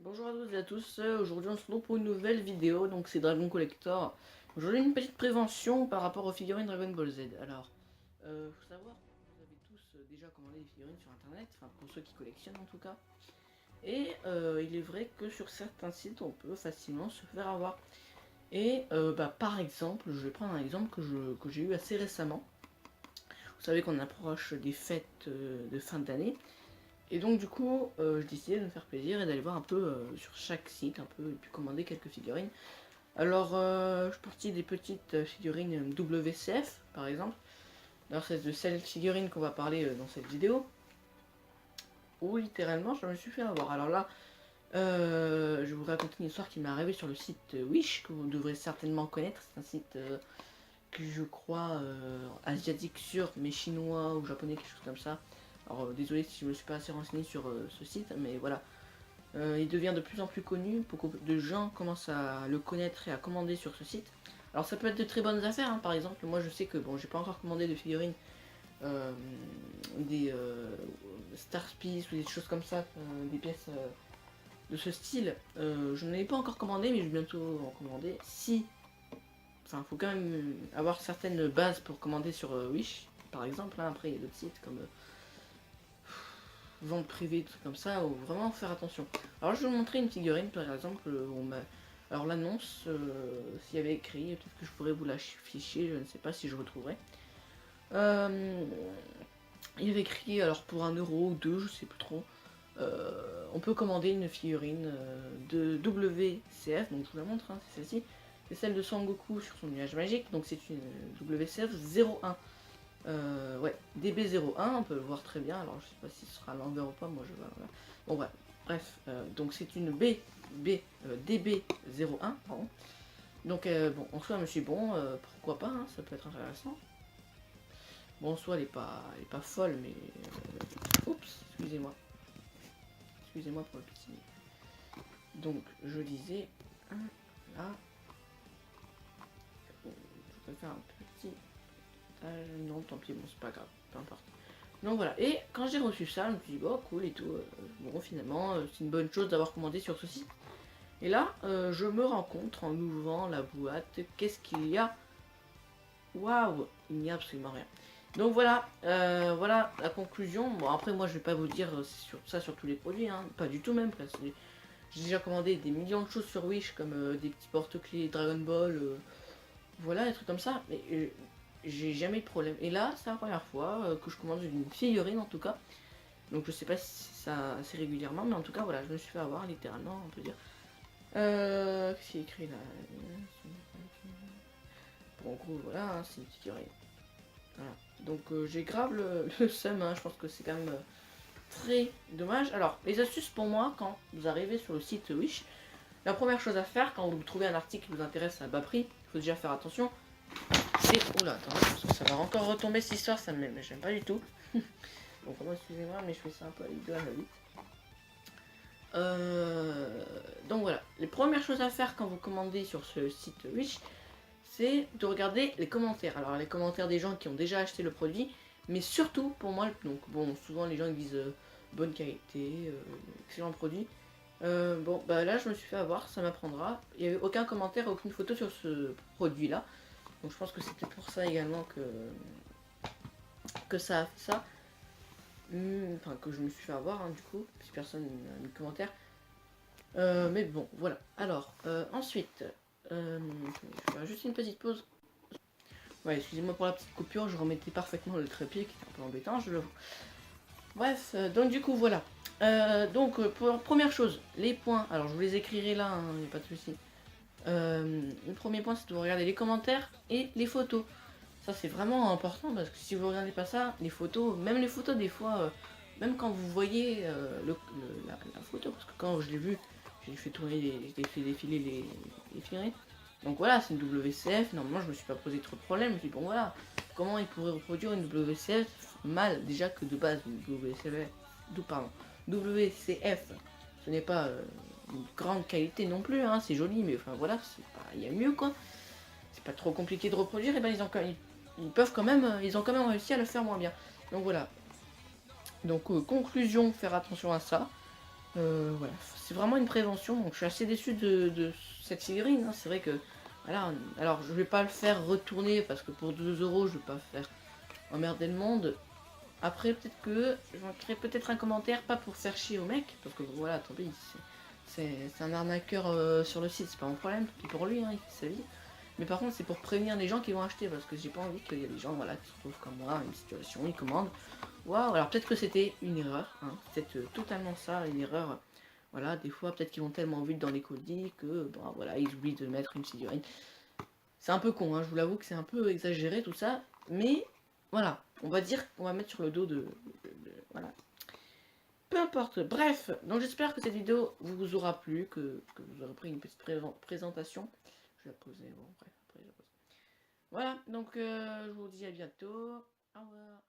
Bonjour à toutes et à tous, aujourd'hui on se retrouve pour une nouvelle vidéo, donc c'est Dragon Collector. Aujourd'hui une petite prévention par rapport aux figurines Dragon Ball Z. Alors, faut savoir que vous avez tous déjà commandé des figurines sur internet, enfin pour ceux qui collectionnent en tout cas. Et il est vrai que sur certains sites on peut facilement se faire avoir. Et par exemple, je vais prendre un exemple que j'ai eu assez récemment. Vous savez qu'on approche des fêtes de fin d'année. Et donc du coup, je décidais de me faire plaisir et d'aller voir un peu sur chaque site, un peu, et puis commander quelques figurines. Alors, je suis parti des petites figurines WCF, par exemple. Alors c'est de celles figurines qu'on va parler dans cette vidéo. Où littéralement, je me suis fait avoir. Alors là, je vais vous raconter une histoire qui m'est arrivée sur le site Wish, que vous devrez certainement connaître. C'est un site que je crois asiatique sûr, mais chinois ou japonais, quelque chose comme ça. Alors désolé si je me suis pas assez renseigné sur ce site, mais voilà. Il devient de plus en plus connu, beaucoup de gens commencent à le connaître et à commander sur ce site. Alors ça peut être de très bonnes affaires, hein. Par exemple, moi je sais que bon, j'ai pas encore commandé de figurines, euh, des Star Piece ou des choses comme ça, des pièces de ce style. Je n'en ai pas encore commandé, mais je vais bientôt en commander. Si, enfin, faut quand même avoir certaines bases pour commander sur Wish, par exemple. Hein. Après, il y a d'autres sites comme vente privée, trucs comme ça, ou vraiment faire attention. Alors je vais vous montrer une figurine par exemple, alors l'annonce, s'il y avait écrit, peut-être que je pourrais vous l'afficher, je ne sais pas si je retrouverai. Euh, il y avait écrit, alors pour 1 € ou 2, je sais plus trop, on peut commander une figurine de WCF, donc je vous la montre, hein, c'est celle-ci. C'est celle de Sangoku sur son nuage magique, donc c'est une WCF 01. Ouais, DB01, on peut le voir très bien. Alors je sais pas si ce sera à l'envers ou pas, moi je vais. Bon, ouais. Bref, donc c'est une DB01, pardon. Donc bon, en soi, je me suis dit, bon, pourquoi pas, hein, ça peut être intéressant. Bon, en soi, elle est pas folle, mais. Oups, excusez-moi. Excusez-moi pour le petit. Donc, je disais. Là. Je vais faire un petit. Non, tant pis, bon, c'est pas grave, peu importe. Donc voilà, et quand j'ai reçu ça, je me suis dit, bon, cool et tout. Bon, finalement, c'est une bonne chose d'avoir commandé sur ce site. Et là, je me rends compte en ouvrant la boîte, qu'est-ce qu'il y a? Waouh, il n'y a absolument rien. Donc voilà, voilà la conclusion. Bon, après, moi, je vais pas vous dire ça sur tous les produits, hein, pas du tout même, parce que j'ai déjà commandé des millions de choses sur Wish, comme des petits porte-clés Dragon Ball, voilà, des trucs comme ça. Mais j'ai jamais eu de problème. Et là, c'est la première fois que je commande une figurine en tout cas. Donc je sais pas si ça assez régulièrement, mais en tout cas voilà, je me suis fait avoir littéralement, on peut dire. Qu'est-ce qu'il y a écrit là? Bon, en gros, voilà, hein, c'est une figurine. Voilà. Donc j'ai grave le seum, hein, je pense que c'est quand même très dommage. Alors, les astuces pour moi, quand vous arrivez sur le site Wish, la première chose à faire quand vous trouvez un article qui vous intéresse à bas prix, il faut déjà faire attention. C'est. Oula, attends, parce que ça va encore retomber cette histoire, ça me j'aime pas du tout. Donc, excusez-moi, mais je fais ça un peu avec de la vite. Donc voilà, les premières choses à faire quand vous commandez sur ce site Wish, c'est de regarder les commentaires. Alors les commentaires des gens qui ont déjà acheté le produit, mais surtout pour moi, donc bon, souvent les gens ils disent bonne qualité, excellent produit. Bon, bah là je me suis fait avoir, ça m'apprendra. Il n'y a eu aucun commentaire, aucune photo sur ce produit là. Donc je pense que c'était pour ça également que ça a fait ça. Enfin, que je me suis fait avoir, hein, du coup, si personne n'a mis de commentaire. Mais bon, voilà. Alors, ensuite, je vais faire juste une petite pause. Ouais, excusez-moi pour la petite coupure, je remettais parfaitement le trépied qui était un peu embêtant, je le. Bref, donc du coup, voilà. Pour première chose, les points. Alors, je vous les écrirai là, il n'y a pas de souci. Le premier point, c'est de regarder les commentaires et les photos. Ça, c'est vraiment important parce que si vous regardez pas ça, les photos, même les photos, des fois, même quand vous voyez la photo, parce que quand je l'ai vu, j'ai fait tourner, j'ai fait défiler les figurines. Donc voilà, c'est une WCF. Normalement, je me suis pas posé trop de problèmes. Je me suis dit, bon, voilà, comment ils pourraient reproduire une WCF mal, déjà que de base, une WCF, pardon, WCF, ce n'est pas une grande qualité non plus, hein, c'est joli, mais enfin voilà, il y a mieux quoi. C'est pas trop compliqué de reproduire, et ben ils peuvent quand même, ils ont quand même réussi à le faire moins bien. Donc voilà. Donc conclusion, faire attention à ça. Voilà, c'est vraiment une prévention, donc je suis assez déçu de cette figurine, hein. C'est vrai que, voilà, alors je vais pas le faire retourner, parce que pour 2 euros je vais pas faire emmerder le monde. Après, peut-être que je mettrai peut-être un commentaire, pas pour faire chier au mec, parce que voilà, tant pis, c'est un arnaqueur sur le site, c'est pas mon problème, tant pis pour lui, hein, il fait sa vie. Mais par contre, c'est pour prévenir les gens qui vont acheter, parce que j'ai pas envie qu'il y ait des gens, voilà, qui se retrouvent comme moi, une situation, ils commandent. Waouh, alors peut-être que c'était une erreur, hein, peut-être totalement ça, une erreur. Voilà, des fois, peut-être qu'ils vont tellement vite dans les colis que, bon, voilà, ils oublient de mettre une figurine. C'est un peu con, hein, je vous l'avoue que c'est un peu exagéré tout ça, mais voilà, on va dire qu'on va mettre sur le dos voilà. Peu importe, bref, donc j'espère que cette vidéo vous aura plu, que vous aurez pris une petite présentation. Je vais la poser, bon, bref, après je la pose. Voilà, donc je vous dis à bientôt. Au revoir.